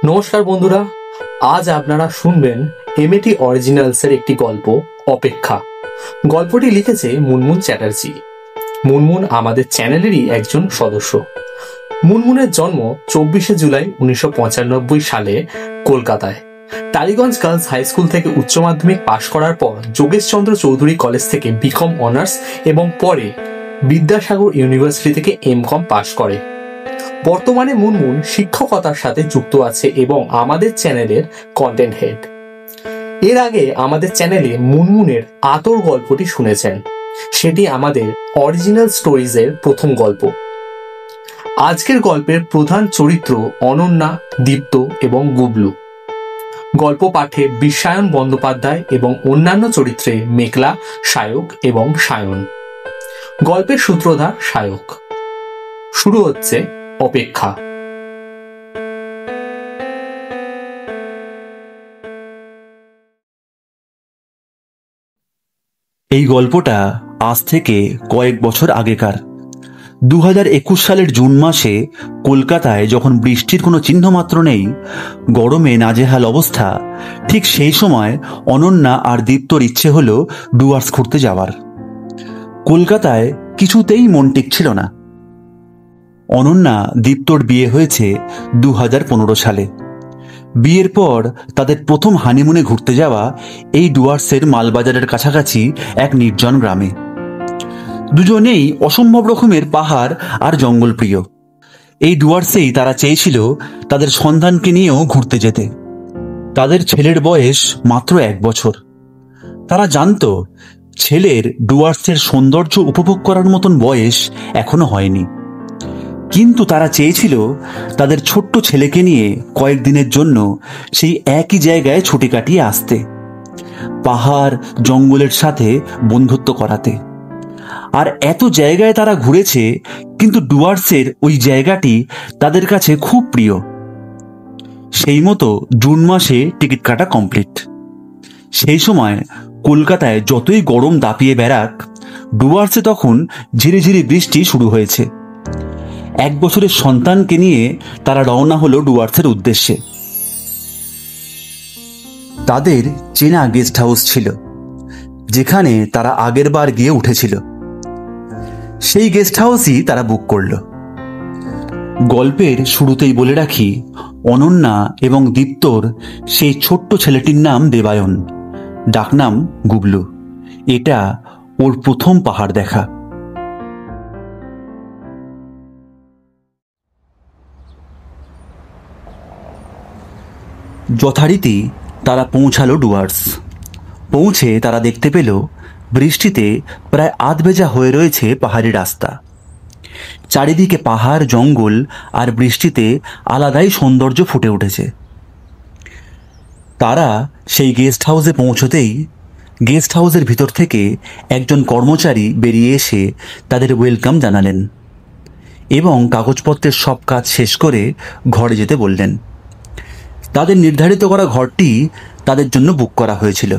নমস্কার বন্ধুরা, আজ আপনারা শুনবেন এমএটি অরিজিনালসের একটি গল্প অপেক্ষা। গল্পটি লিখেছে মুনমুন চ্যাটার্জি। মুনমুন আমাদের চ্যানেলেরই একজন সদস্য। মুনমুনের জন্ম 24শে জুলাই 1995 সালে কলকাতায়। টালিগঞ্জ গার্লস হাই স্কুল থেকে উচ্চ মাধ্যমিক পাশ করার পর যোগেশচন্দ্র চৌধুরী কলেজ থেকে বিকম অনার্স এবং পরে বিদ্যাসাগর ইউনিভার্সিটি থেকে এমকম পাশ করে। বর্তমানে মুনমুন শিক্ষকতার সাথে যুক্ত আছে এবং আমাদের চ্যানেলের কন্টেন্ট হেড। এর আগে আমাদের চ্যানেলে মুনমুনের আতর গল্পটি শুনেছেন, সেটি আমাদের অরিজিনাল স্টোরিজের প্রথম গল্প। আজকের গল্পের প্রধান চরিত্র অনন্যা, দীপ্ত এবং গুবলু। গল্প পাঠে বিশ্বায়ন বন্দ্যোপাধ্যায় এবং অন্যান্য চরিত্রে মেঘলা, সায়ক এবং সায়ন। গল্পের সূত্রধার সায়ক। শুরু হচ্ছে অপেক্ষা। এই গল্পটা আজ থেকে কয়েক বছর আগেকার। 2021 সালের জুন মাসে কলকাতায় যখন বৃষ্টির কোনো চিহ্ন মাত্র নেই, গরমে নাজেহাল অবস্থা, ঠিক সেই সময় অনন্যা আর দীপ্তর ইচ্ছে হলো ডুয়ার্স ঘুরতে যাওয়ার। কলকাতায় কিছুতেই মন টিকছিল না। অনন্যা দীপ্তর বিয়ে হয়েছে 2015 সালে। বিয়ের পর তাদের প্রথম হানিমুনে ঘুরতে যাওয়া এই ডুয়ার্সের মালবাজারের কাছাকাছি এক নির্জন গ্রামে। দুজনেই অসম্ভব রকমের পাহাড় আর জঙ্গল প্রিয়। এই ডুয়ার্সেই তারা চেয়েছিল তাদের সন্তানকে নিয়েও ঘুরতে যেতে। তাদের ছেলের বয়স মাত্র 1 বছর। তারা জানত ছেলের ডুয়ার্সের সৌন্দর্য উপভোগ করার মতন বয়স এখনো হয়নি, কিন্তু তারা চেয়েছিল তাদের ছোট্ট ছেলেকে নিয়ে কয়েকদিনের জন্য সেই একই জায়গায় ছুটি কাটিয়ে আসতে, পাহাড় জঙ্গলের সাথে বন্ধুত্ব করাতে। আর এত জায়গায় তারা ঘুরেছে, কিন্তু ডুয়ার্সের ওই জায়গাটি তাদের কাছে খুব প্রিয়। সেই মতো জুন মাসে টিকিট কাটা কমপ্লিট। সেই সময় কলকাতায় যতই গরম দাপিয়ে বেড়াক, ডুয়ার্সে তখন ঝিরিঝিরি বৃষ্টি শুরু হয়েছে। 1 বছরের সন্তানকে নিয়ে তারা রওনা হলো ডুয়ার্সের উদ্দেশ্যে। তাদের চেনা গেস্ট হাউস ছিল, যেখানে তারা আগের বার গিয়ে উঠেছিল। সেই গেস্ট হাউসই তারা বুক করল। গল্পের শুরুতেই বলে রাখি, অনন্যা এবং দীপ্তর সেই ছোট্ট ছেলেটির নাম দেবায়ন, ডাকনাম গুবলু। এটা ওর প্রথম পাহাড় দেখা। যথারীতি তারা পৌঁছালো ডুয়ার্স। পৌঁছে তারা দেখতে পেল বৃষ্টিতে প্রায় আধভেজা হয়ে রয়েছে পাহাড়ি রাস্তা। চারিদিকে পাহাড় জঙ্গল আর বৃষ্টিতে আলাদাই সৌন্দর্য ফুটে উঠেছে। তারা সেই গেস্ট হাউসে পৌঁছতেই গেস্ট হাউসের ভিতর থেকে একজন কর্মচারী বেরিয়ে এসে তাদের ওয়েলকাম জানালেন এবং কাগজপত্রের সব কাজ শেষ করে ঘরে যেতে বললেন। তাদের নির্ধারিত করা ঘরটি তাদের জন্য বুক করা হয়েছিল।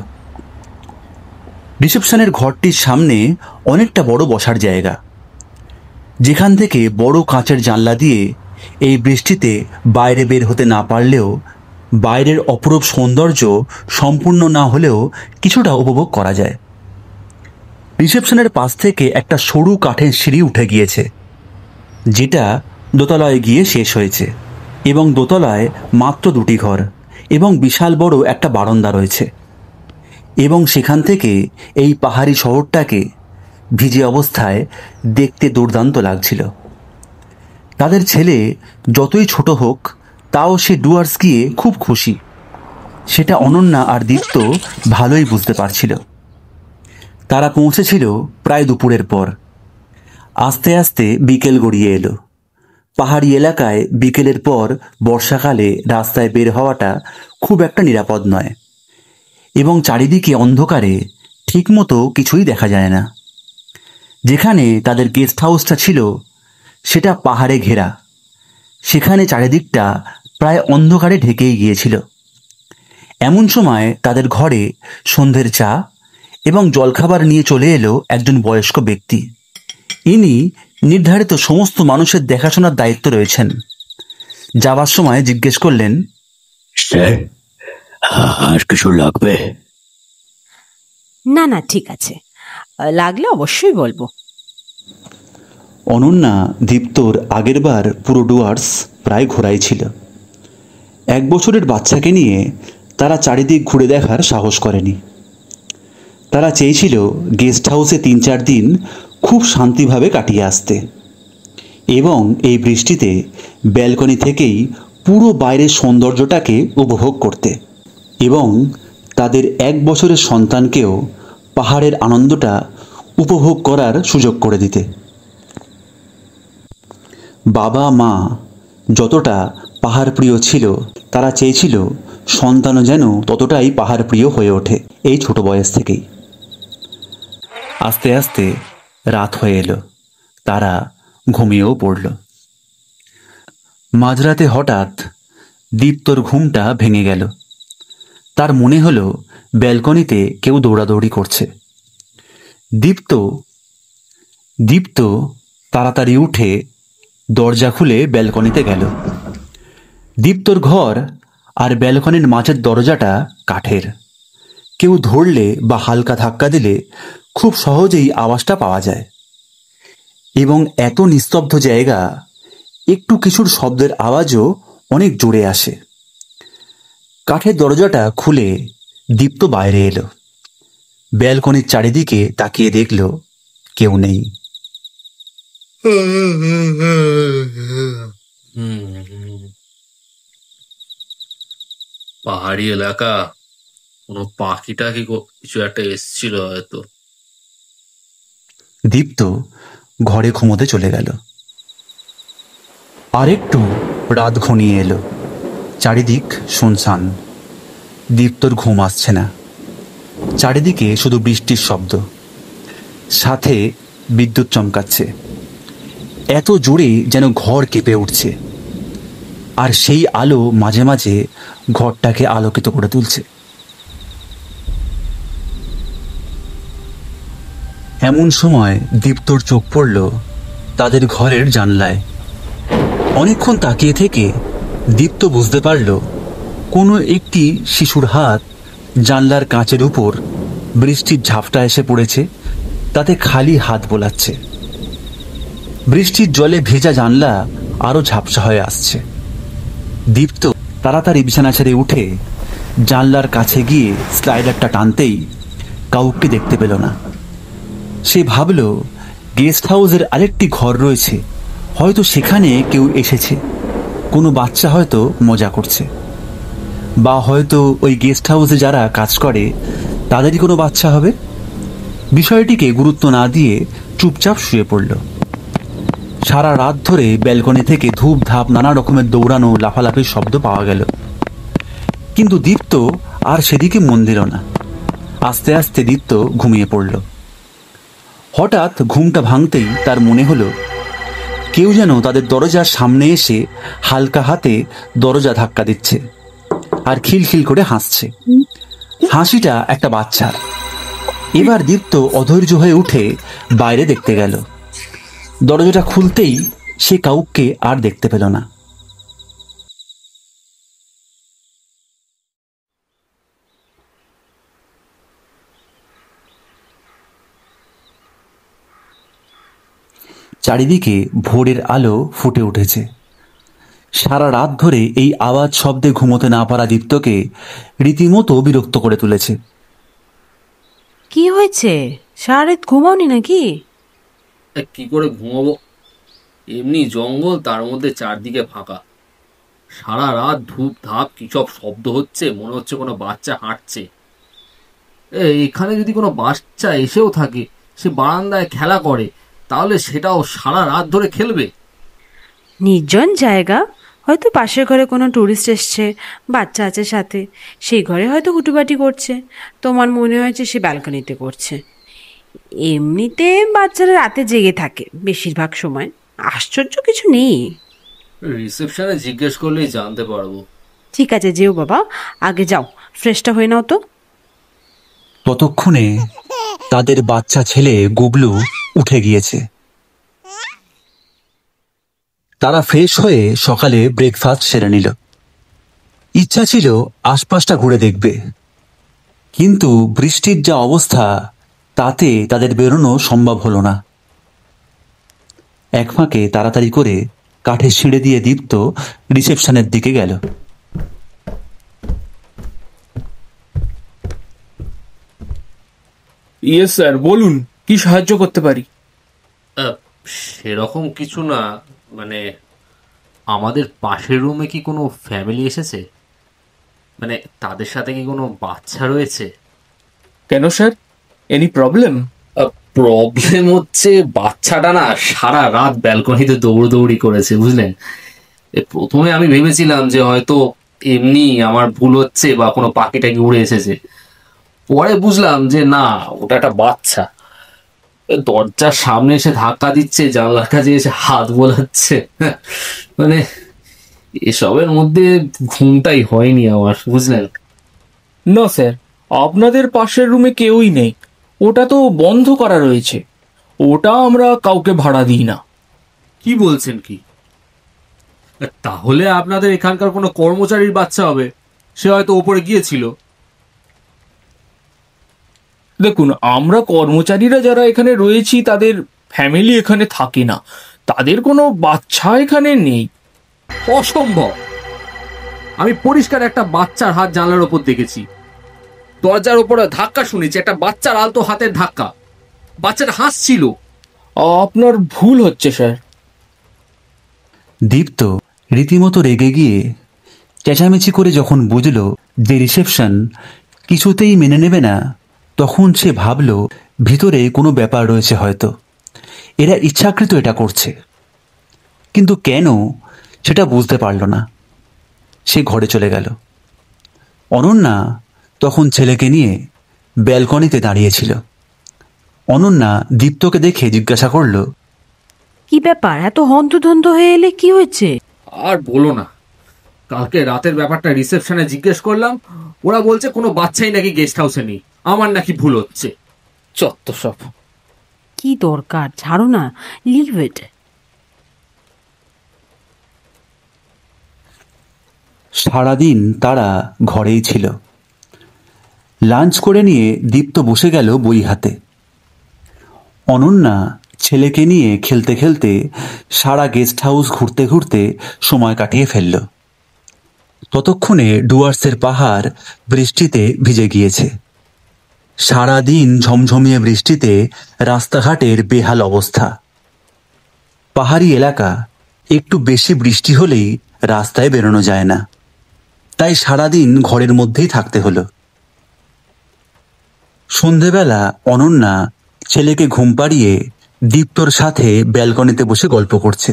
রিসেপশনের ঘরটির সামনে অনেকটা বড় বসার জায়গা, যেখান থেকে বড় কাঁচের জানলা দিয়ে এই বৃষ্টিতে বাইরে বের হতে না পারলেও বাইরের অপরূপ সৌন্দর্য সম্পূর্ণ না হলেও কিছুটা উপভোগ করা যায়। রিসেপশনের পাশ থেকে একটা সরু কাঠের সিঁড়ি উঠে গিয়েছে, যেটা দোতলায় গিয়ে শেষ হয়েছে এবং দোতলায় মাত্র 2টি ঘর এবং বিশাল বড় একটা বারান্দা রয়েছে। এবং সেখান থেকে এই পাহাড়ি শহরটাকে ভিজে অবস্থায় দেখতে দুর্দান্ত লাগছিল। তাদের ছেলে যতই ছোট হোক, তাও সে ডুয়ার্স গিয়ে খুব খুশি। সেটা অনন্যা আর দীপ্ত ভালোই বুঝতে পারছিল। তারা পৌঁছেছিল প্রায় দুপুরের পর। আস্তে আস্তে বিকেল গড়িয়ে এলো। পাহাড়ি এলাকায় বিকেলের পর বর্ষাকালে রাস্তায় বের হওয়াটা খুব একটা নিরাপদ নয়, এবং চারিদিকে অন্ধকারে ঠিকমতো কিছুই দেখা যায় না। যেখানে তাদের গেস্ট হাউসটা ছিল সেটা পাহাড়ে ঘেরা, সেখানে চারিদিকটা প্রায় অন্ধকারে ঢেকেই গিয়েছিল। এমন সময় তাদের ঘরে সন্ধ্যের চা এবং জলখাবার নিয়ে চলে এলো একজন বয়স্ক ব্যক্তি। ইনি নির্ধারিত সমস্ত মানুষের দেখাশোনার দায়িত্ব রয়েছেন। যাবার সময় জিজ্ঞেস করলেন, স্যার, আর কিছু লাগবে? না না, ঠিক আছে, লাগলে অবশ্যই বলবো। অনন্যা দীপ্তর আগেরবার পুরো ডুয়ার্স প্রায় ঘোরাই ছিল। 1 বছরের বাচ্চাকে নিয়ে তারা চারিদিক ঘুরে দেখার সাহস করেনি। তারা চেয়েছিল গেস্ট হাউসে 3-4 দিন খুব শান্তিভাবে কাটিয়ে আসতে, এবং এই বৃষ্টিতে ব্যালকনি থেকেই পুরো বাইরের সৌন্দর্যটাকে উপভোগ করতে, এবং তাদের 1 বছরের সন্তানকেও পাহাড়ের আনন্দটা উপভোগ করার সুযোগ করে দিতে। বাবা মা যতটা পাহাড় প্রিয় ছিল, তারা চেয়েছিল সন্তানও যেন ততটাই পাহাড় প্রিয় হয়ে ওঠে এই ছোট বয়স থেকেই। আস্তে আস্তে রাত হয়ে এলো, তারা ঘুমিয়েও পড়ল। মাঝরাতে হঠাৎ দীপ্তর ঘুমটা ভেঙে গেল। তার মনে হলো ব্যালকনিতে কেউ দৌড়াদৌড়ি করছে। দীপ্ত তাড়াতাড়ি উঠে দরজা খুলে ব্যালকনিতে গেল। দীপ্তর ঘর আর ব্যালকনির মাঝের দরজাটা কাঠের। কেউ ধরলে বা হালকা ধাক্কা দিলে খুব সহজেই আওয়াজটা পাওয়া যায়, এবং এত নিস্তব্ধ জায়গা, একটু কিছুর শব্দের আওয়াজও অনেক জোরে আসে। কাঠের দরজাটা খুলে দীপ্ত বাইরে এলো। ব্যালকনির চারিদিকে তাকিয়ে দেখল কেউ নেই। পাহাড়ি এলাকা, কোনো পাখিটা কি কিছু একটা এসছিল হয়তো। দীপ্ত ঘরে ঘুমোতে চলে গেল। আরেকটু রাত ঘনিয়ে এলো, চারিদিক শুনশান। দীপ্তর ঘুম আসছে না। চারিদিকে শুধু বৃষ্টির শব্দ, সাথে বিদ্যুৎ চমকাচ্ছে এত জোরে যেন ঘর কেঁপে উঠছে, আর সেই আলো মাঝে মাঝে ঘরটাকে আলোকিত করে তুলছে। এমন সময় দীপ্তর চোখ পড়ল তাদের ঘরের জানলায়। অনেকক্ষণ তাকিয়ে থেকে দীপ্ত বুঝতে পারল কোনো একটি শিশুর হাত জানলার কাঁচের উপর বৃষ্টির ঝাপটা এসে পড়েছে, তাতে খালি হাত বোলাচ্ছে। বৃষ্টির জলে ভেজা জানলা আরো ঝাপসা হয়ে আসছে। দীপ্ত তাড়াতাড়ি বিছানা ছেড়ে উঠে জানলার কাছে গিয়ে স্লাইডারটা টানতেই কাউকে দেখতে পেল না। সে ভাবল গেস্ট হাউসের আরেকটি ঘর রয়েছে, হয়তো সেখানে কেউ এসেছে, কোনো বাচ্চা হয়তো মজা করছে, বা হয়তো ওই গেস্ট হাউসে যারা কাজ করে তাদেরই কোনো বাচ্চা হবে। বিষয়টিকে গুরুত্ব না দিয়ে চুপচাপ শুয়ে পড়ল। সারা রাত ধরে ব্যালকনি থেকে ধূপ ধাপ নানা রকমের দৌড়ানো লাফালাফির শব্দ পাওয়া গেল, কিন্তু দীপ্ত আর সেদিকে মন দিল না। আস্তে আস্তে দীপ্ত ঘুমিয়ে পড়ল। হঠাৎ ঘুমটা ভাঙতেই তার মনে হলো কেউ যেন তাদের দরজার সামনে এসে হালকা হাতে দরজা ধাক্কা দিচ্ছে আর খিলখিল করে হাসছে। হাসিটা একটা বাচ্চার। এবার দীপ্ত অধৈর্য হয়ে উঠে বাইরে দেখতে গেল। দরজাটা খুলতেই সে কাউকে আর দেখতে পেল না। চারিদিকে ভোরের আলো ফুটে উঠেছে। সারা রাত ধরে এই আওয়াজ শব্দে ঘুমোতে না পারা দীপ্তকে রীতিমতো বিরক্ত করে তুলেছে। কি হয়েছে? সারা রাত ঘুমাওনি নাকি? কি করে ঘুমাবো, এমনি জঙ্গল, তার মধ্যে চারদিকে ফাঁকা। সারা রাত ধূপ ধাপ কি সব শব্দ হচ্ছে, মনে হচ্ছে কোনো বাচ্চা হাঁটছে। এখানে যদি কোনো বাচ্চা এসেও থাকে, সে বারান্দায় খেলা করে, তাহলে সেটাও সারা রাত ধরে খেলবে? নির্জন জায়গা, হয়তো পাশের ঘরে কোনো ট্যুরিস্ট এসছে, বাচ্চা আছে সাথে, সেই ঘরে হয়তো হুটুপাটি করছে, তোমার মনে হয়েছে সে ব্যালকনিতে করছে। এমনিতে বাচ্চারা রাতে জেগে থাকে বেশিরভাগ সময়, আশ্চর্য কিছু নেই। রিসেপশনে জিজ্ঞেস করলেই জানতে পারবো। ঠিক আছে, যেও বাবা, আগে যাও, ফ্রেশটা হয়ে নাও তো। ততক্ষণে তাদের বাচ্চা ছেলে গুবলু উঠে গিয়েছে। তারা ফ্রেশ হয়ে সকালে ব্রেকফাস্ট সেরে নিল। ইচ্ছা ছিল আশপাশটা ঘুরে দেখবে, কিন্তু বৃষ্টির যা অবস্থা তাতে তাদের বেরোনো সম্ভব হলো না। এক ফাঁকে তাড়াতাড়ি করে কাঠের সিঁড়ে দিয়ে দীপ্ত রিসেপশনের দিকে গেল। ইয়েস স্যার, বলুন কি সাহায্য করতে পারি? সেরকম কিছু না, মানে আমাদের পাশের রুমে কি কোনো ফ্যামিলি এসেছে? মানে তাদের সাথে কি কোনো বাচ্চা রয়েছে? কেন স্যার, এনি প্রবলেম? প্রবলেম হচ্ছে বাচ্চাটা না সারা রাত ব্যালকনিতে দৌড়দৌড়ি করেছে, বুঝলেন। প্রথমে আমি ভেবেছিলাম যে হয়তো এমনি আমার ভুল হচ্ছে বা কোনো পাখি টাকি উড়ে এসেছে, পরে বুঝলাম যে না, ওটা একটা বাচ্চা। দরজার সামনে এসে ধাক্কা দিচ্ছে, জানলার কাছে এসে হাত বোলাচ্ছে। মানে এসবের মধ্যে ঘুমটাই হয়নি আমার, বুঝলেন। না স্যার, আপনাদের পাশের রুমে কেউই নেই, ওটা তো বন্ধ করা রয়েছে, ওটা আমরা কাউকে ভাড়া দিই না। কি বলছেন কি? তাহলে আপনাদের এখানকার কোনো কর্মচারীর বাচ্চা হবে, সে হয়তো ওপরে গিয়েছিল। দেখুন, আমরা কর্মচারীরা যারা এখানে রয়েছি তাদের ফ্যামিলি এখানে থাকে না, তাদের কোনো বাচ্চা এখানে নেই। অসম্ভব! আমি পরিষ্কার একটা বাচ্চার হাত জানলার ওপর দেখেছি, দরজার ওপরে ধাক্কা শুনেছি, একটা বাচ্চার আলতো হাতের ধাক্কা, বাচ্চাটা হাসছিল। আপনার ভুল হচ্ছে স্যার। দীপ্ত রীতিমতো রেগে গিয়ে চেঁচামেচি করে যখন বুঝল যে রিসেপশন কিছুতেই মেনে নেবে না, তখন সে ভাবল ভিতরে কোনো ব্যাপার রয়েছে, হয়তো এরা ইচ্ছাকৃত এটা করছে, কিন্তু কেন সেটা বুঝতে পারল না। সে ঘরে চলে গেল। অনন্যা তখন ছেলেকে নিয়ে ব্যালকনিতে দাঁড়িয়েছিল। অনন্যা দীপ্তকে দেখে জিজ্ঞাসা করল, কি ব্যাপার, এত হন্তদন্ত হয়ে এলে, কি হয়েছে? আর বলো না, কালকে রাতের ব্যাপারটা রিসেপশনে জিজ্ঞেস করলাম, ওরা বলছে কোনো বাচ্চাই নাকি গেস্ট হাউসে নেই, আমার নাকি ভুল হচ্ছে। চত্ব সব। কি দরকার, ছাড়ো না, লিভ ইট। সারাদিন তারা ঘরেই ছিল। লাঞ্চ করে নিয়ে দীপ্ত বসে গেল বই হাতে। অনন্যা ছেলেকে নিয়ে খেলতে খেলতে সারা গেস্ট হাউস ঘুরতে ঘুরতে সময় কাটিয়ে ফেলল। ততক্ষণে ডুয়ার্সের পাহাড় বৃষ্টিতে ভিজে গিয়েছে। সারাদিন ঝমঝমিয়ে বৃষ্টিতে রাস্তাঘাটের বেহাল অবস্থা। পাহাড়ি এলাকা, একটু বেশি বৃষ্টি হলেই রাস্তায় বেরোনো যায় না, তাই সারাদিন ঘরের মধ্যেই থাকতে হলো। সন্ধেবেলা অনন্যা ছেলেকে ঘুম পাড়িয়ে দীপ্তর সাথে ব্যালকনিতে বসে গল্প করছে।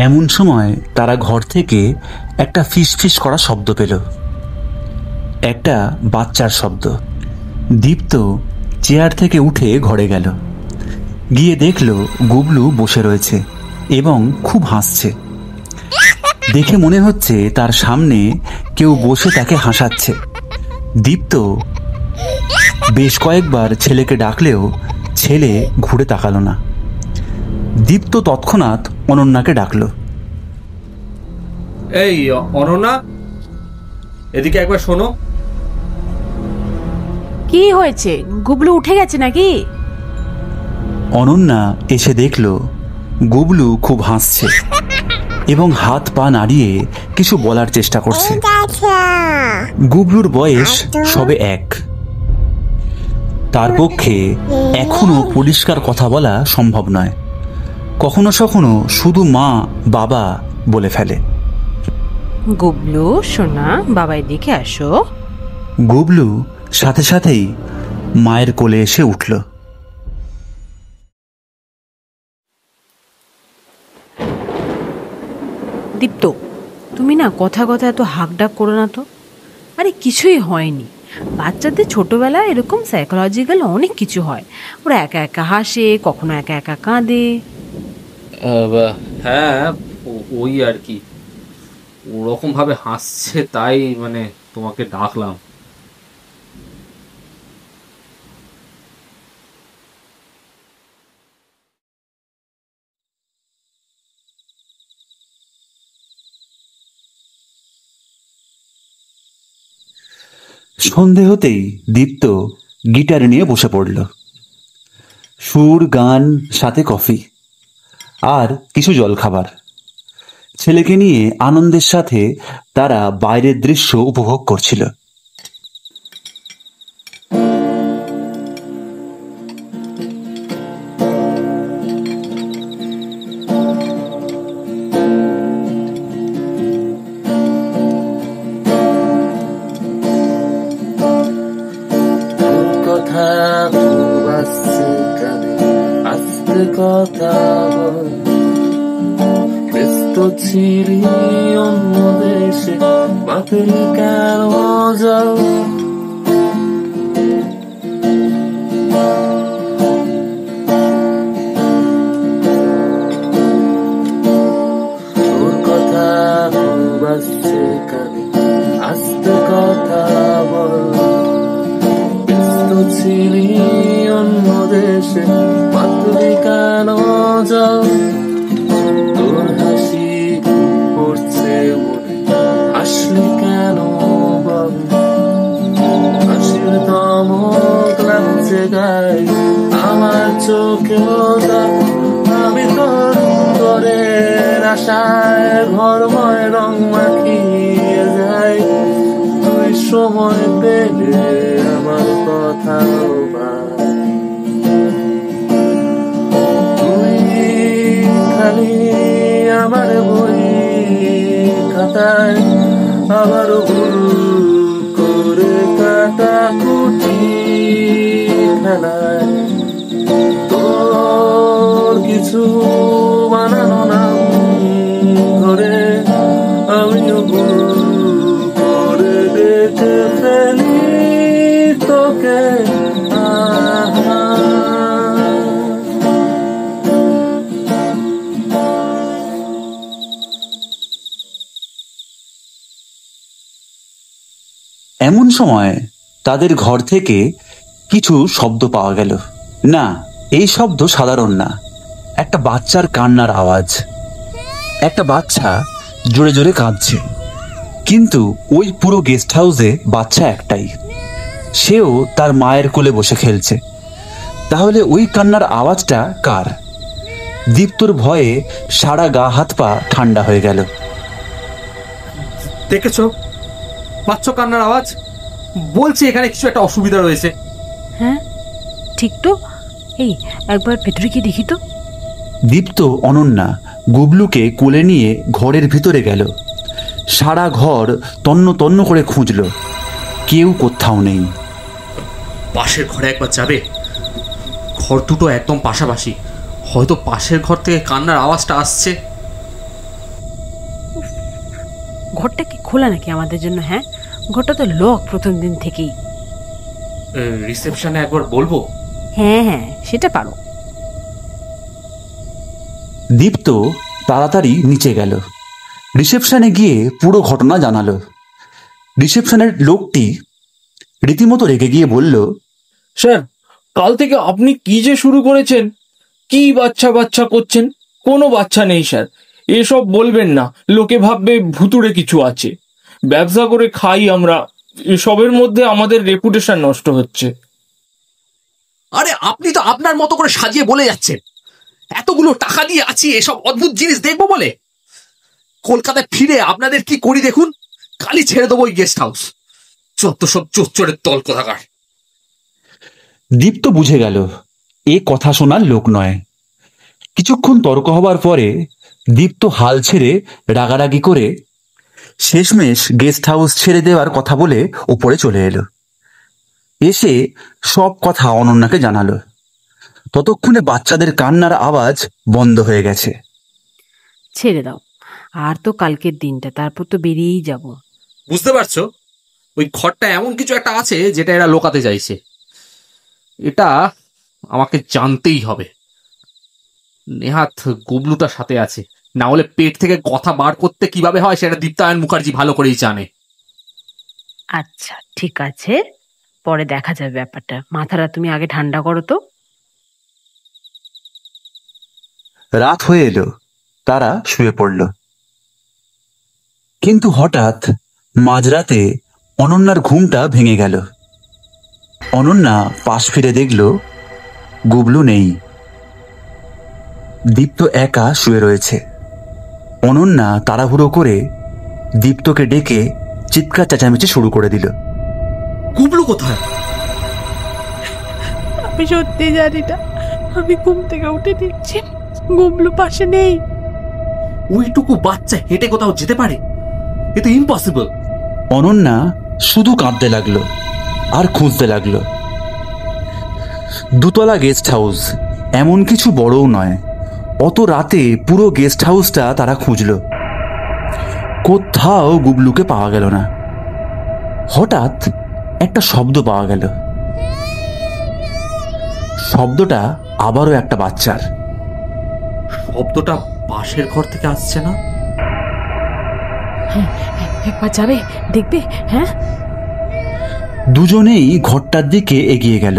এমন সময় তারা ঘর থেকে একটা ফিস ফিস করা শব্দ পেল, একটা বাচ্চার শব্দ। দীপ্ত চেয়ার থেকে উঠে ঘরে গেল, গিয়ে দেখল গুবলু বসে রয়েছে এবং খুব হাসছে। দেখে মনে হচ্ছে তার সামনে কেউ বসে তাকে হাসাচ্ছে। দীপ্ত বেশ কয়েকবার ছেলেকে ডাকলেও ছেলে ঘুরে তাকালো না। দীপ্ত তৎক্ষণাৎ অনন্যাকে ডাকলো। এই অনন্যা, এদিকে একবার শোনো। কি হয়েছে, গুবলু উঠে গেছে নাকি? অনন্যা এসে দেখল গুবলু খুব হাসছে এবং হাত পা নাড়িয়ে কিছু বলার চেষ্টা করছে। গুবলুর বয়স সবে 1। তার পক্ষে এখনো পরিষ্কার কথা বলা সম্ভব নয়। কখনো কখনো শুধু মা বাবা বলে ফেলে। গুবলু সোনা, বাবাই দিকে আসো। গুবলু সাথে সাথেই মায়ের কোলে এসে উঠল। দীপ্ত, তুমি না কথা কথা এত হাঁক ডাক করো না তো। আরে কিছুই হয়নি, বাচ্চাদের ছোটবেলায় এরকম সাইকোলজিক্যাল অনেক কিছু হয়। ওরা একা একা হাসে, কখনো একা একা কাঁদে। হ্যাঁ, ওই আর কি, ওরকম ভাবে হাসছে তাই মানে তোমাকে ডাকলাম। সন্ধে হতেই দীপ্ত গিটার নিয়ে বসে পড়ল। সুর, গান, সাথে কফি আর কিছু জলখাবার। ছেলেকে নিয়ে আনন্দের সাথে তারা বাইরের দৃশ্য উপভোগ করছিল। কথা ব্যস্ত ছিলি অন্য দেশে, বাতিল কেন যাও? তোর কথা খুব আসছে কানে, আস্তে কথা বল। ব্যস্ত ছিলি অন্য দেশে, বাতিল কেন যাও? তোর হাসি পড়ছে মনে, আসলে কেন বল? হাসির দমক লাগছে গায়ে, আমার চোখে আমি তোর করে আশায় ঘরময় রং মাখিয়ে যাই। তুই সময় পেলে আমার কথা খালি আমার বই খাতায় আবার ভুল করে কাটা কুটি খেলায়। তোর কিছু বানানো না ধরে আমিও ভুল করে দেখে ফেলি তোকে। এমন সময় তাদের ঘর থেকে কিছু শব্দ পাওয়া গেল। না, এই শব্দ সাধারণ না, একটা বাচ্চার কান্নার আওয়াজ। একটা বাচ্চা জোরে জোরে কাঁদছে, কিন্তু ওই পুরো গেস্ট হাউসে বাচ্চা একটাই, সেও তার মায়ের কোলে বসে খেলছে। তাহলে ওই কান্নার আওয়াজটা কার? দীপ্তর ভয়ে সারা গা হাত পা ঠান্ডা হয়ে গেল। দেখেছো বাচ্চা কান্নার আওয়াজ? বলছি এখানে কিছু একটা অসুবিধা রয়েছে। হ্যাঁ ঠিক তো, এই একবার ভেতরে কি দেখি তো। দীপ্ত অনন্যা গুবলুকে কোলে নিয়ে ঘরের ভিতরে গেল। সারা ঘর তন্ন তন্ন করে খুঁজল, কেউ কোথাও নেই। পাশের ঘরে একবার যাবে? ঘর দুটো একদম পাশাপাশি, হয়তো পাশের ঘর থেকে কান্নার আওয়াজটা আসছে। ঘরটা কি খোলা নাকি আমাদের জন্য? হ্যাঁ, ঘরটা তো লক প্রথম দিন থেকেই। রিসেপশনে একবার বলবো? হ্যাঁ হ্যাঁ, সেটা পারো। দীপ্ত তাড়াতাড়ি নিচে গেল, রিসেপশনে গিয়ে পুরো ঘটনা জানালো। রিসেপশনের লোকটি রীতিমতো রেগে গিয়ে বলল, স্যার, কাল থেকে আপনি কি যে শুরু করেছেন? কি বাচ্চা বাচ্চা করছেন? কোনো বাচ্চা নেই স্যার, এসব বলবেন না, লোকে ভাববে ভুতুড়ে কিছু আছে। ব্যবসা করে খাই আমরা, এসবের মধ্যে আমাদের রেপুটেশন নষ্ট হচ্ছে। আরে আপনি তো আপনার মতো করে সাজিয়ে বলে যাচ্ছেন, এতগুলো টাকা দিয়ে আছি এসব অদ্ভুত জিনিস দেখবো বলে। কলকাতায় ফিরে আপনাদের কি করি দেখুন, কালই ছেড়ে দেবো ওই গেস্ট হাউস। যত সব চোরের দল কোথাকার। দীপ্ত বুঝে গেল এ কথা শোনার লোক নয়। কিছুক্ষণ তর্ক হবার পরে দীপ্ত হাল ছেড়ে রাগারাগি করে শেষমেশ গেস্ট হাউস ছেড়ে দেওয়ার কথা বলে উপরে চলে এলো। এসে সব কথা অনন্যাকে জানালো। ততক্ষণে বাচ্চাদের কান্নার আওয়াজ বন্ধ হয়ে গেছে। ছেড়ে দাও, আর তো কালকের দিনটা, তারপর তো বেরিয়েই যাব। বুঝতে পারছো, ওই ঘরটা এমন কিছু একটা আছে যেটা এরা লোকাতে চাইছে। এটা আমাকে জানতেই হবে। নেহাত গুবলুটার সাথে আছে, না হলে পেট থেকে কথা বার করতে কিভাবে হয় সেটা দীপ্তায়ন মুখার্জি ভালো করেই জানে। আচ্ছা ঠিক আছে, পরে দেখা যাবে ব্যাপারটা। মাথাটা তুমি আগে ঠান্ডা করো তো। রাত হয়ে এলো, তারা শুয়ে পড়ল। কিন্তু হঠাৎ মাঝরাতে অনন্যার ঘুমটা ভেঙে গেল। অনন্যা পাশ ফিরে দেখল গুবলু নেই। দীপ্ত একা শুয়ে রয়েছে। অনন্যা তাড়াহুড়ো করে দীপ্তকে ডেকে চিৎকার চেঁচামেচি শুরু করে দিল। গুবলু কোথায়? আমি সত্যি জানি না, আমি ঘুম থেকে উঠে দেখছি গুবলু পাশে নেই। ওইটুকু বাচ্চা হেঁটে কোথাও যেতে পারে? এ তো ইম্পসিবল। অনন্যা শুধু কাঁদতে লাগলো আর খুঁজতে লাগলো। দুতলা গেস্ট হাউস, এমন কিছু বড়ও নয়। অত রাতে পুরো গেস্ট হাউসটা তারা খুঁজল, কোথাও গুবলুকে পাওয়া গেল না। হঠাৎ একটা শব্দ পাওয়া গেল। শব্দটা আবারও একটা বাচ্চার। শব্দটা পাশের ঘর থেকে আসছে না? একবার যাবে, দেখবে। হ্যাঁ, দুজনেই ঘরটার দিকে এগিয়ে গেল।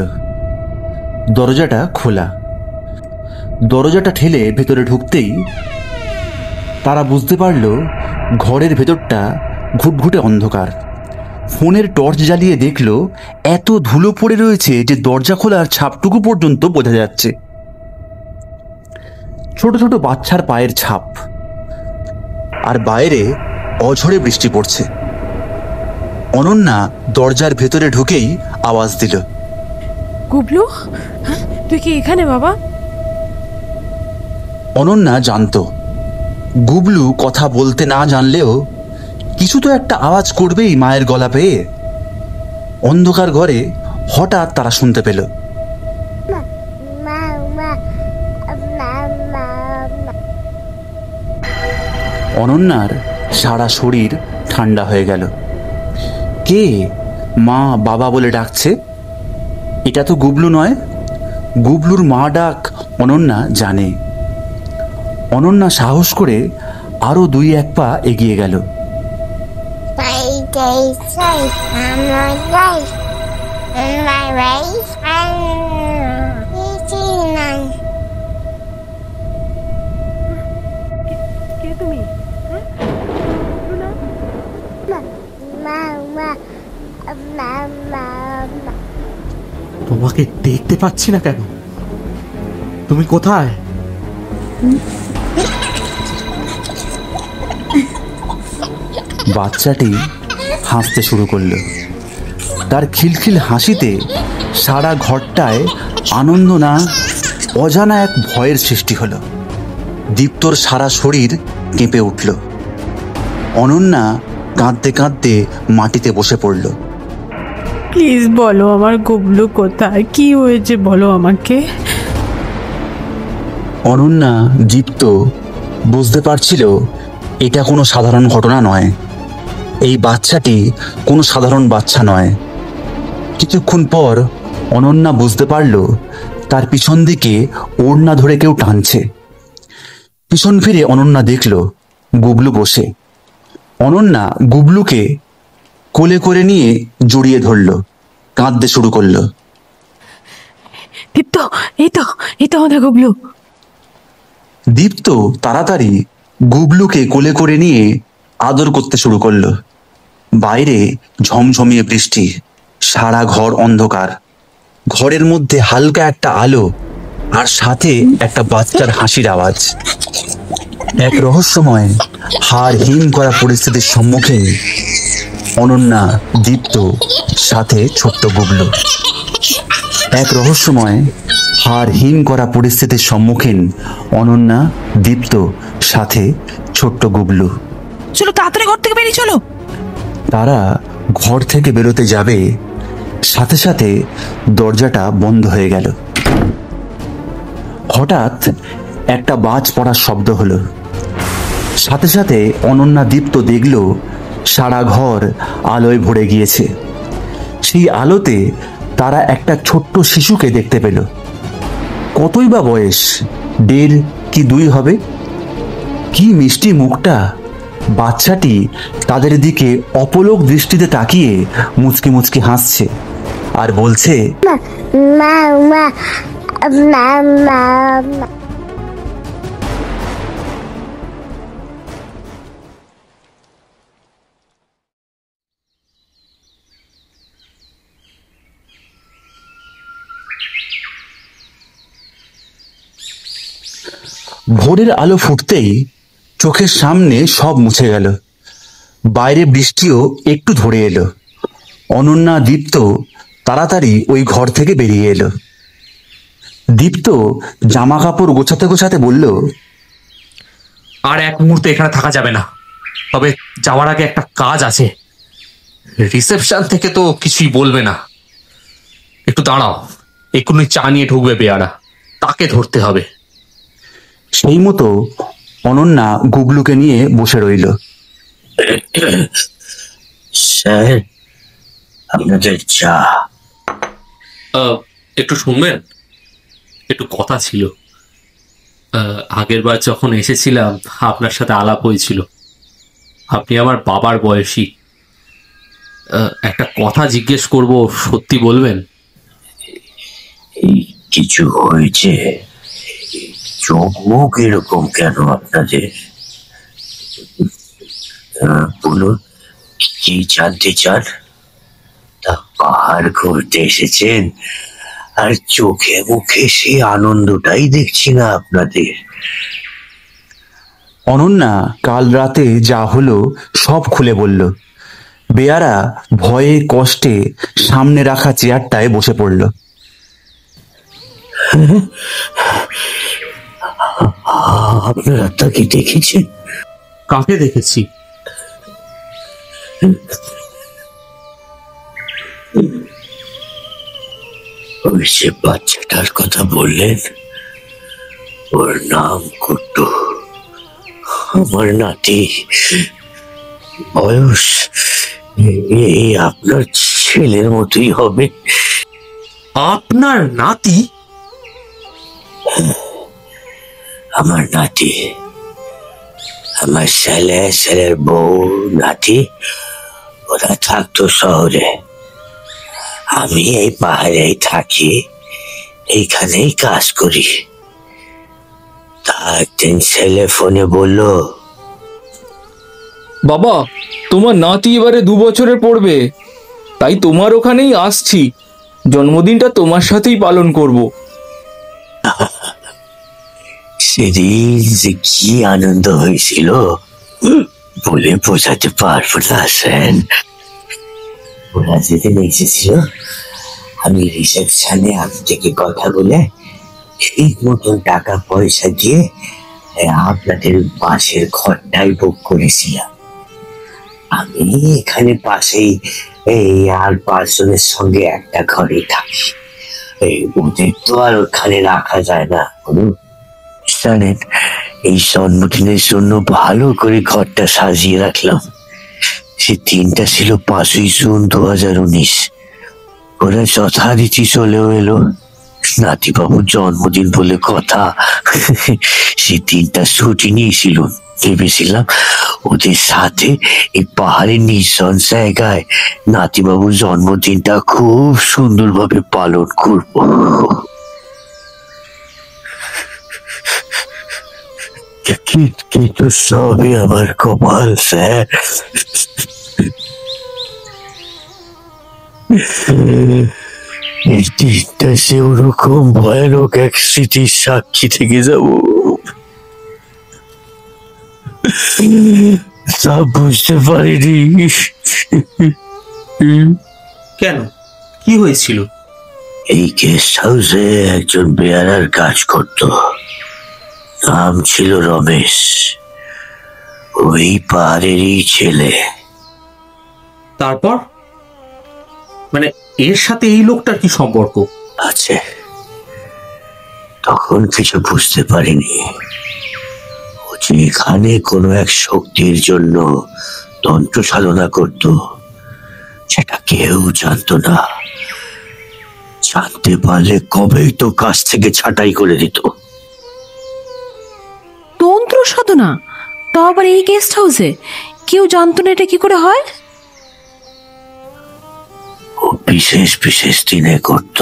দরজাটা খোলা। দরজাটা ঠেলে ভেতরে ঢুকতেই তারা বুঝতে পারল ঘরের ভেতরটা ঘুটঘুটে অন্ধকার। ফোনের টর্চ জ্বালিয়ে দেখল এত ধুলো পড়ে রয়েছে যে দরজা খোলার ছাপটুকু পর্যন্ত বোঝা যাচ্ছে। ছোট ছোট বাচ্চার পায়ের ছাপ, আর বাইরে অঝরে বৃষ্টি পড়ছে। অনন্যা দরজার ভেতরে ঢুকেই আওয়াজ দিল, গুবলু, তুই কি এখানে বাবা? অনন্যা জানত গুবলু কথা বলতে না জানলেও কিছু তো একটা আওয়াজ করবেই মায়ের গলা পেয়ে। অন্ধকার ঘরে হঠাৎ তারা শুনতে পেল, অনন্যার সারা শরীর ঠান্ডা হয়ে গেল। কে মা বাবা বলে ডাকছে? এটা তো গুবলু নয়। গুবলুর মা ডাক অনন্যা জানে। অনন্যা সাহস করে আরো 2-1 পা এগিয়ে গেল। কে তুমি? তোমাকে দেখতে পাচ্ছি না কেন? তুমি কোথায়? বাচ্চাটি হাসতে শুরু করলো। তার খিলখিল হাসিতে সারা ঘরটায় আনন্দ না অজানা এক ভয়ের সৃষ্টি হলো। দীপ্তর সারা শরীর কেঁপে উঠল। অনন্যা কাঁদতে কাঁদতে মাটিতে বসে পড়ল। প্লিজ বলো আমার গুবলু কোথায়, কি হয়েছে বলো আমাকে। অনন্যা দীপ্ত বুঝতে পারছিল এটা কোনো সাধারণ ঘটনা নয়। এই বাচ্চাটি কোনো সাধারণ বাচ্চা নয়। কিছুক্ষণ পর অনন্যা বুঝতে পারল তার পিছন দিকে ওড়না ধরে কেউ টানছে। পিছন ফিরে অনন্যা দেখল গুবলু বসে। অনন্যা গুবলুকে কোলে করে নিয়ে জড়িয়ে ধরল, কাঁদতে শুরু করলো। দীপ্ত, এই তো আমাদের গুবলু। দীপ্ত তাড়াতাড়ি গুবলুকে কোলে করে নিয়ে আদর করতে শুরু করলো। বাইরে ঝমঝমিয়ে বৃষ্টি, সারা ঘর অন্ধকার। ঘরের মধ্যে হালকা একটা আলো, আর সাথে একটা বাচ্চার হাসির আওয়াজ। এক রহস্যময় হাড় হিম করা পরিস্থিতির সম্মুখীন অনন্যা, দীপ্ত, সাথে ছোট্ট গুবলু। এক রহস্যময় হাড় হিম করা পরিস্থিতির সম্মুখীন অনন্যা, দীপ্ত, সাথে ছোট্ট গুবলু। চলো তাড়াতাড়ি ঘর থেকে বেরিয়ে চলো। তারা ঘর থেকে বেরোতে যাবে, সাথে সাথে দরজাটা বন্ধ হয়ে গেল। হঠাৎ একটা বাজ পড়ার শব্দ হলো। সাথে সাথে অনন্যা দীপ্ত দেখল সারা ঘর আলোয় ভরে গিয়েছে। সেই আলোতে তারা একটা ছোট্ট শিশুকে দেখতে পেল। কতই বা বয়স, 1.5 কি 2 হবে। কি মিষ্টি মুখটা! বাচ্চাটি তাদের দিকে অপলক দৃষ্টিতে তাকিয়ে মুচকি মুচকি হাসছে আর বলছে, মা মা মা মা। ভোরের আলো ফুটতেই চোখের সামনে সব মুছে গেল। বাইরে বৃষ্টিও একটু ধরে এলো। অনন্যা দীপ্ত তাড়াতাড়ি ওই ঘর থেকে বেরিয়ে এলো। দীপ্ত জামা কাপড় গোছাতে গোছাতে বলল, আর এক মুহূর্তে এখানে থাকা যাবে না, তবে যাওয়ার আগে একটা কাজ আছে। রিসেপশন থেকে তো কিছুই বলবে না, একটু দাঁড়াও, এক্ষুনি চা নিয়ে ঢুকবে বেয়ারা, তাকে ধরতে হবে। সেই মতো অনন্যা গুগলুকে নিয়ে বসে রইল। স্যার, আপনাদের চা। একটু শুনবেন, একটু কথা ছিল। আগের বার যখন এসেছিলাম আপনার সাথে আলাপ হয়েছিল। আপনি আমার বাবার বয়সী। একটা কথা জিজ্ঞেস করব, সত্যি বলবেন? এই কিছু হয়েছে? চোখ মুখ এরকম কেন আপনাদের? বলুন, কি জানতে চান? তা পাহাড় ঘুরতে এসেছেন, আর চোখে মুখে সেই আনন্দটাই দেখছি না আপনাদের। অনন্যা কাল রাতে যা হলো সব খুলে বলল। বেয়ারা ভয়ে কষ্টে সামনে রাখা চেয়ারটায় বসে পড়ল। আপনারা তাকে দেখেছেন? কাকে দেখেছি? ওই যে বাচ্চাটার কথা বললেন, ওর নাম কুট্টু, আমার নাতি। বয়স এই আপনার ছেলের মতোই হবে। আপনার নাতি? আমার নাতি, আমার ছেলের বউ, নাতি, ওরা থাকতো শহরে। আমি এই পাহাড়েই থাকি, এইখানেই কাজ করি। তা একদিন ছেলে ফোনে বলল, বাবা, তোমার নাতি এবারে 2 বছরে পড়বে, তাই তোমার ওখানেই আসছি, জন্মদিনটা তোমার সাথেই পালন করব। সেদিন যে কি আনন্দ হয়েছিল বলে বোঝাতে পারবো না স্যার। ওরা যেদিন এসেছিল, আমি রিসেপশনে থেকে কথা বলে ঠিক মতন টাকা পয়সা দিয়ে আপনাদের পাশের ঘরটাই বুক করেছিলাম। আমি এখানে পাশেই এই আর 5 জনের সঙ্গে একটা ঘরে থাকি। ওদের তো আর ওখানে রাখা যায় না। জানেন, এই জন্মদিনের জন্য ভালো করে ঘরটা সাজিয়ে রাখলাম। সে দিনটা ছিল 5ই জুন 2019। ওরা যথারীতি চলেও এলো। নাতিবাবুর জন্মদিন বলে কথা, সে দিনটা ছুটি নিয়েছিল। ভেবেছিলাম ওদের সাথে এই পাহাড়ের নির্জন জায়গায় নাতিবাবুর জন্মদিনটা খুব সুন্দরভাবে পালন করব। কিন্তু সবই আমার কপাল স্যার। এই দিনটা সে ওরকম ভয়ানক এক স্মৃতির সাক্ষী থেকে যাব, তা বুঝতে পারিনি। কেন, কি হয়েছিল? এই গেস্ট হাউসে একজন বেয়ারার কাজ করত, নাম ছিল রমেশ। ও ওই পাহাড়েরই ছেলে। তারপর মানে এর সাথে এই লোকটার কি সম্পর্ক? আছে, তখন কিছু বুঝতে পারিনি। ও যে এখানে কোনো এক শক্তির জন্য তন্ত্র সাধনা করত, সেটা কেউ জানতো না। জানতে পারলে কবেই তো কাছ থেকে ছাঁটাই করে দিত। তন্ত্র সাধনা, তাও আবার এই গেস্ট হাউসে? কেউ জানতো না এটা কি করে হয়? ও বিশেষ বিশেষ দিনে করত।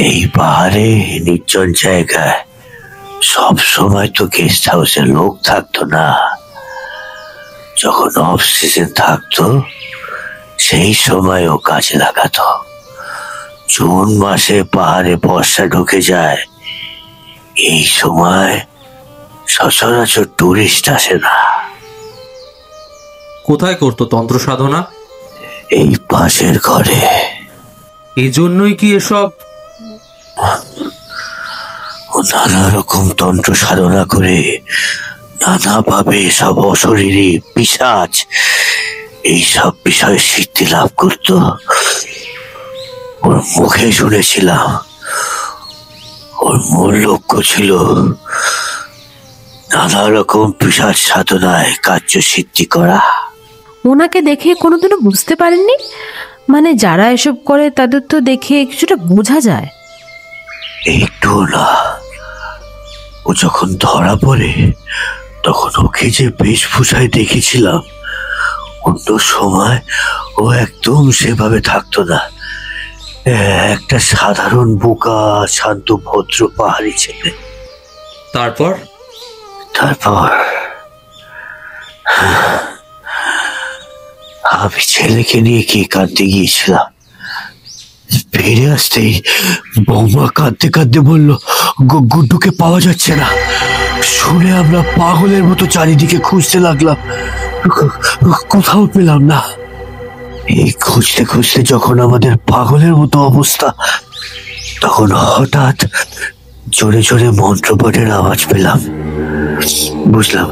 এই পাহাড়ে নির্জন জায়গায় সব সময় তো গেস্ট হাউসে লোক থাকতো না। যখন অফ সিজন থাকতো সেই সময় ও কাজে লাগাতো। জুন মাসে পাহাড়ে বর্ষা ঢুকে যায়, এই সময় সচরাচর টুরিস্ট আসে না। কোথায় করতো তন্ত্র সাধনা? এই পাশের ঘরে। এই জন্যই কি এসব? ও নানা রকম তন্ত্র সাধনা করে নানাভাবে সব অশরীরী পিশাচ এইসব বিষয়ে সিদ্ধি লাভ করত। ওর মুখে শুনেছিলাম ওর মূল লক্ষ্য ছিল নানা রকম পিশাচ সাধনায় কার্য সিদ্ধি করা। ওনাকে দেখে কোনোদিনও বুঝতে পারেননি? মানে যারা এসব করে তাদের তো দেখে কিছুটা বোঝা যায়। একটু না। ও যখন ধরা পড়ে তখন ওকে যে বেশভূষায় দেখেছিলাম, অন্য সময় ও একদম সেভাবে থাকতো না। একটা সাধারণ বোকা শান্ত ভদ্র পাহাড়ি ছেলে। তারপর তারপর আমি ছেলেকে নিয়ে কি কাঁদতে গিয়েছিলাম। ফিরে আসতেই বৌমা কাঁদতে কাঁদতে বলল গুড্ডুকে পাওয়া যাচ্ছে না। শুনে আমরা পাগলের মতো চারিদিকে খুঁজতে লাগলাম, কোথাও পেলাম না। এই খুঁজতে খুঁজতে যখন আমাদের পাগলের মতো অবস্থা, তখন হঠাৎ জোরে জোরে মন্ত্রপাঠের আওয়াজ পেলাম। বুঝলাম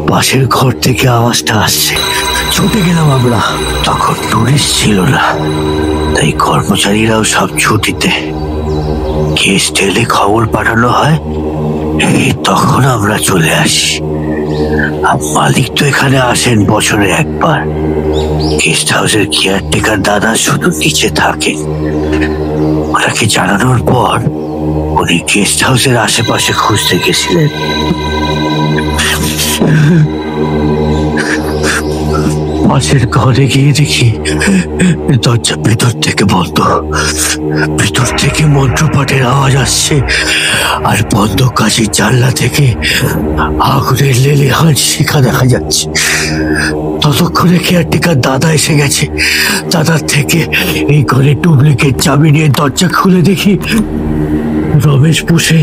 পাশের ঘর থেকে আওয়াজটা আসছে। ছুটে গেলাম আমরা। তখন টুরিস্ট ছিল না, তাই কর্মচারীরাও সব ছুটিতে। গেস্ট এলে খবর পাঠানো হয়, এই তখন আমরা চলে আসি। আর মালিক তো এখানে আসেন বছরে একবার। গেস্ট হাউসের কেয়ারটেকার দাদা শুধু নিচে থাকেন। ওনাকে জানানোর পর উনি গেস্ট হাউসের আশেপাশে খুঁজতে গেছিলেন। পাশের ঘরে গিয়ে দেখি দরজা ভেতর থেকে বন্ধ। ভেতর থেকে মন্ত্রপাঠের আওয়াজ আসছে, আর বন্ধ কাঁচের জানলা থেকে আগুনের লেলিহান শিখা দেখা যাচ্ছে। ততক্ষণে কেয়ারটেকার দাদা এসে গেছে। দাদার থেকে এই ঘরে ডুপ্লিকেট চাবি নিয়ে দরজা খুলে দেখি রমেশ বসে,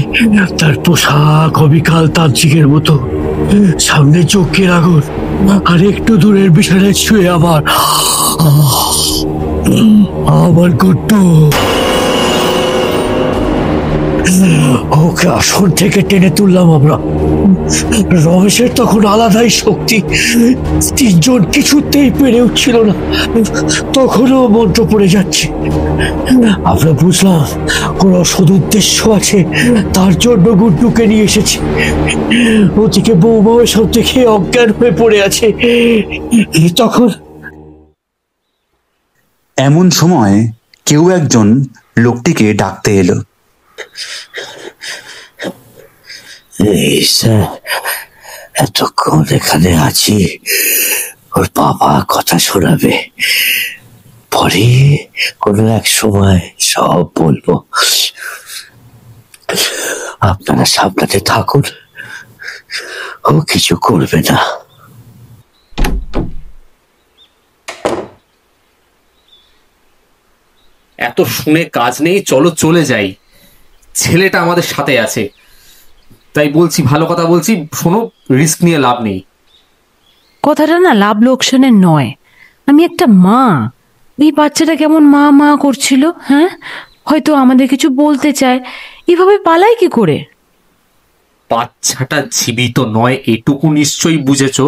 তার পোশাক অবিকাল তান্ত্রিকের মতো। সামনে চোখের আগুন, আর একটু দূরের বিছানায় শুয়ে আমার গুড্ডু। ওকে আসন থেকে টেনে তুললাম আমরা। রমেশের তখন আলাদাই শক্তি, তিনজন কিছুতেই পেরে উঠছিল না। তখনও মন্ত্র পড়ে যাচ্ছে। আমরা বুঝলাম কোনো সদুদ্দেশ্য আছে, তার জন্য গুড্ডুকে নিয়ে এসেছে। ওদিকে বৌমা সব দেখে অজ্ঞান হয়ে পড়ে আছে। তখন এমন সময় কেউ একজন লোকটিকে ডাকতে এলো। স্যার, এতক্ষণ এখানে আছি, ওর বাবা কথা শোনাবে, পরে কোনো এক সময় সব বলবো। আপনারা সামলাতে থাকুন, ও কিছু করবে না। এত শুনে কাজ নেই, চলো চলে যাই। ছেলেটা আমাদের সাথে আছে, তাই বলছি, ভালো কথা বলছি, শোনো, রিস্ক নিয়ে লাভ নেই। কথাটা না লাভ লোকসানের নয়। আমি একটা মা। এই বাচ্চাটা কেমন মা মা করছিল, হ্যাঁ, হয়তো আমাদের কিছু বলতে চায়, এভাবে পালায় কি করে? বাচ্চাটা জীবিত নয় এটুকু নিশ্চয়ই বুঝেছো।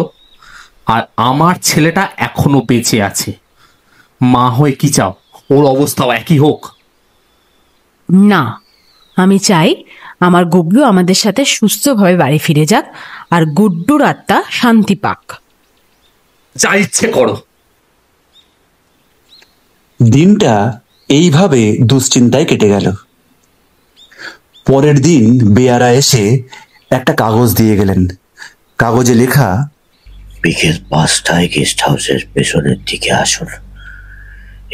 আর আমার ছেলেটা এখনো বেঁচে আছে। মা হয়ে কি চাও ওর অবস্থাও একই হোক? না, আমি চাই আমার গুবলু আমাদের সাথে সুস্থভাবে বাড়ি ফিরে যাক আর গুড্ডুর আত্মা শান্তি পাক। যা ইচ্ছে করো। দিনটা এইভাবে দুশ্চিন্তায় কেটে গেল। পরের দিন বেয়ারা এসে একটা কাগজ দিয়ে গেলেন। কাগজে লেখা, বিকেল 5টায় গেস্ট হাউসের পেছনের দিকে আসুন,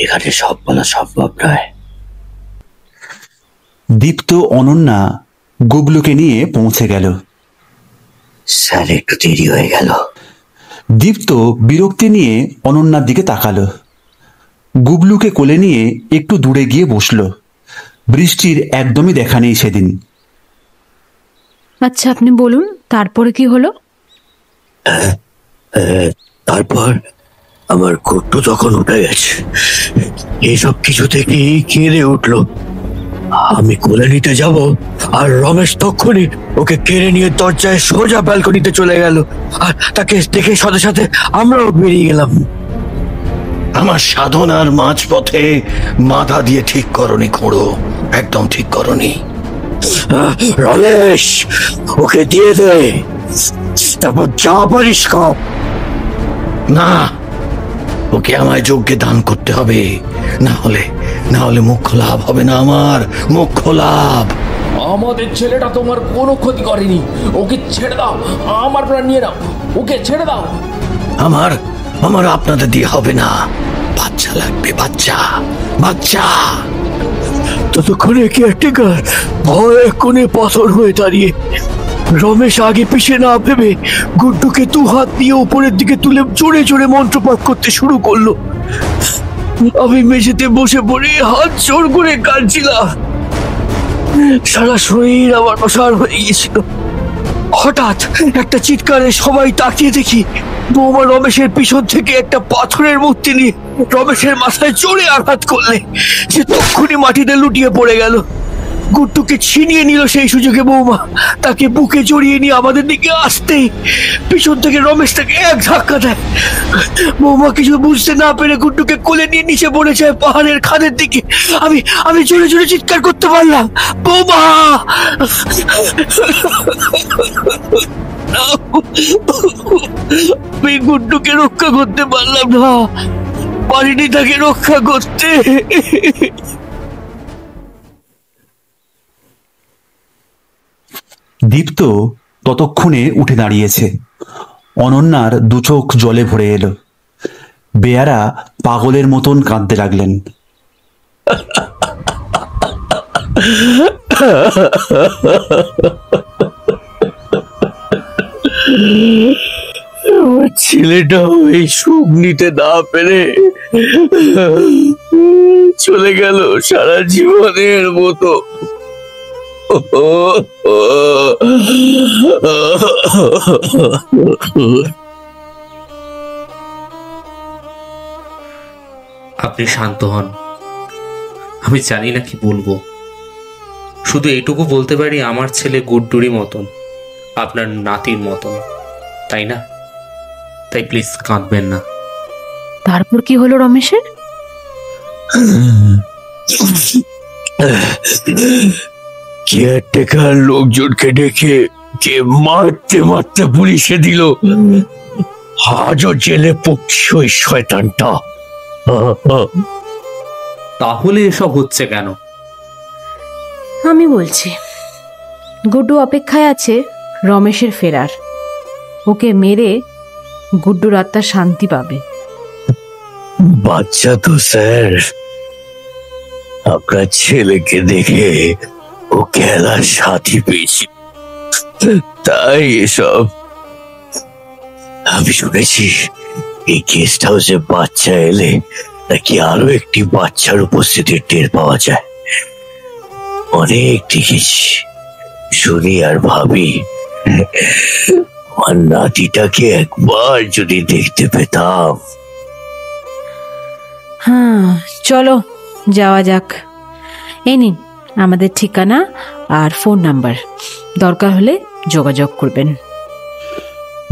এখানে সব বলা সম্ভব নয়। দীপ্ত অনন্যা গুবলুকে নিয়ে পৌঁছে গেল। স্যার একটু দেরি হয়ে গেল। দীপ্ত বিরক্তি নিয়ে অনন্যার দিকে তাকালো। গুবলুকে কোলে নিয়ে একটু দূরে গিয়ে বসলো। বৃষ্টির একদমই দেখা নেই সেদিন। আচ্ছা, আপনি বলুন তারপরে কি হলো? তারপর আমার গুড্ডু তখন উঠে গেছে। এইসব কিছু থেকে কেঁদে উঠলো। আমি কোলে নিতে যাব আর রমেশ তক্ষুনি ওকে কেড়ে নিয়ে দরজায় সোজা ব্যালকনিতে চলে গেল। আর তাকে দেখে সাথে সাথে আমরাও বেরিয়ে গেলাম। আমার সাধনার মাঝপথে মাথা দিয়ে ঠিক করনি খুঁড়ো, একদম ঠিক করনি। রমেশ, ওকে দিয়ে দে, তারপর যা পারিস কর। না, ওকে আমায় যজ্ঞে দান করতে হবে, না হলে মুখ্য লাভ হবে না। আমার মুখ্য লাভ। আমাদের ছেলেটা তোমার কোনো ক্ষতি করেনি, ওকে ছেড়ে দাও, আমার প্রাণ নিয়ে নাও, ওকে ছেড়ে দাও। আমার আপনাদের দিয়ে হবে না, বাচ্চা লাগবে, বাচ্চা। ততক্ষণে কেয়ারটেকার ভয়ে কোণে পাথর হয়ে দাঁড়িয়ে। রমেশ আগে পিছিয়ে না ভেবে গুড্ডুকে 2 হাত দিয়ে উপরের দিকে তুলে জোরে জোরে মন্ত্রপাঠ করতে শুরু করলো। আমি মেঝেতে বসে পড়ে হাত জোর করে কাঁদছিলাম। সারা শরীর আমার অসাড় হয়ে গিয়েছিল। হঠাৎ একটা চিৎকারে সবাই তাকিয়ে দেখি বৌমা রমেশের পিছন থেকে একটা পাথরের মূর্তি নিয়ে রমেশের মাথায় জোরে আঘাত করলে সে তক্ষুনি মাটিতে লুটিয়ে পড়ে গেল। গুড্ডুকে ছিনিয়ে নিল সেই সুযোগে বৌমা। তাকে বুকে জড়িয়ে নিয়ে আমাদের দিকে আসতেই পিছন থেকে রমেশ তাকে এক ধাক্কা দেয়। বৌমা কিছু বুঝতে না পেরে গুড্ডুকে কোলে নিয়ে নিচে পড়ে যায় পাহাড়ের খাদের দিকে। আমি জোরে জোরে চিৎকার করতে পারলাম, বৌমা। আমি গুড্ডুকে রক্ষা করতে পারলাম না, পারিনি তাকে রক্ষা করতে। দীপ্ত ততক্ষণে উঠে দাঁড়িয়েছে। অনন্যার 2 চোখ জলে ভরে এলো। বেয়ারা পাগলের মতন কাঁদতে লাগলেন। আমার ছেলেটাও এই সুখ নিতে না পেরে চলে গেল সারা জীবনের মতো। আপনি শান্ত হন। আমি জানি না কি বলবো, শুধু এইটুকু বলতে পারি আমার ছেলে গুড্ডুরি মতন, আপনার নাতির মতন, তাই না? তাই প্লিজ কাঁদবেন না। তারপর কি হলো রমেশের? কেয়ারটেকার লোকজনকে ডেকে কে মারতে মারতে পুলিশে দিল। আজও জেলে পড়ছে ওই শয়তানটা। তাহলে এসব হচ্ছে কেন? আমি বলছি, গুড্ডু অপেক্ষায় আছে রমেশের ফেরার। ওকে মেরে গুড্ডুর আত্মা শান্তি পাবে। বাচ্চা তো স্যার, আপনার ছেলেকে দেখে ও খেলার সাথী পেয়েছি, তাই এসব। আমি শুনেছি এই গেস্ট হাউসে বাচ্চা এলে নাকি আরো একটি বাচ্চার উপস্থিতির টের পাওয়া যায়। অনেক দেখেছি, শুনি আর ভাবি আমার নাতিটাকে একবার যদি দেখতে পেতাম। হ্যাঁ, চলো যাওয়া যাক। এই নিন আমাদের ঠিকানা আর ফোন নাম্বার, দরকার হলে যোগাযোগ করবেন।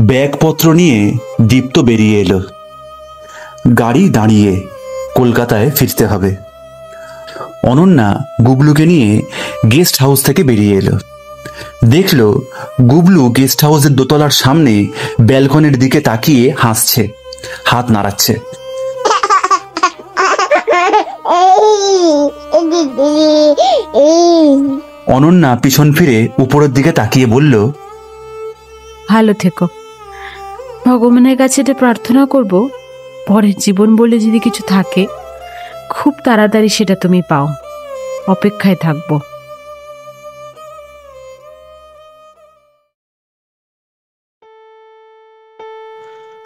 ব্যাগপত্র নিয়ে দীপ্ত বেরিয়ে এলো। গাড়ি দাঁড়িয়ে, কলকাতায় ফিরতে হবে। অনন্যা গুবলুকে নিয়ে গেস্ট হাউস থেকে বেরিয়ে এলো। দেখলো গুবলু গেস্ট হাউসের দোতলার সামনে ব্যালকনির দিকে তাকিয়ে হাসছে, হাত নাড়াচ্ছে। অনন্যা পিছন ফিরে উপরের দিকে তাকিয়ে বলল, ভালো থেকো। ভগবানের কাছে এটা প্রার্থনা করব, পরের জীবন বলে যদি কিছু থাকে খুব তাড়াতাড়ি সেটা তুমি পাও। অপেক্ষায় থাকবো।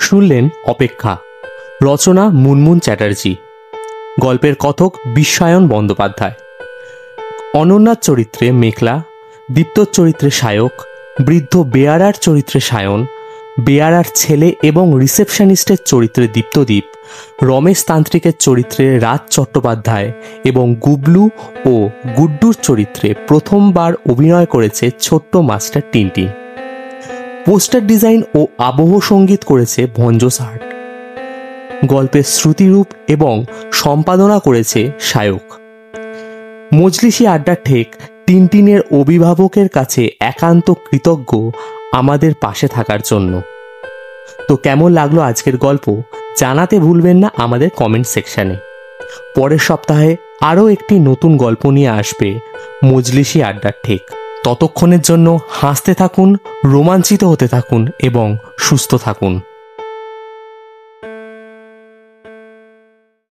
শুনলেন অপেক্ষা, রচনা মুনমুন চ্যাটার্জি, গল্পের কথক বিশ্বায়ন বন্দ্যোপাধ্যায়। অনন্যার চরিত্রে মেঘলা, দীপ্তর চরিত্রে সায়ক, বৃদ্ধ বেয়ারার চরিত্রে সায়ন, বেয়ারার ছেলে এবং রিসেপশনিস্টের চরিত্রে দীপ্তদীপ, রমেশ তান্ত্রিকের চরিত্রে রাজ চট্টোপাধ্যায় এবং গুবলু ও গুড্ডুর চরিত্রে প্রথমবার অভিনয় করেছে ছোট্ট মাস্টার টিনটিন। পোস্টার ডিজাইন ও আবহ সঙ্গীত করেছে ভঞ্জ সার্ট। গল্পের শ্রুতিরূপ এবং সম্পাদনা করেছে সায়ক। মজলিসি আড্ডার ঠেক টিনটিনের অভিভাবকের কাছে একান্ত কৃতজ্ঞ আমাদের পাশে থাকার জন্য। তো কেমন লাগলো আজকের গল্প জানাতে ভুলবেন না আমাদের কমেন্ট সেকশনে। পরের সপ্তাহে আরও একটি নতুন গল্প নিয়ে আসবে মজলিসি আড্ডার ঠেক। ততক্ষণের জন্য হাসতে থাকুন, রোমাঞ্চিত হতে থাকুন এবং সুস্থ থাকুন।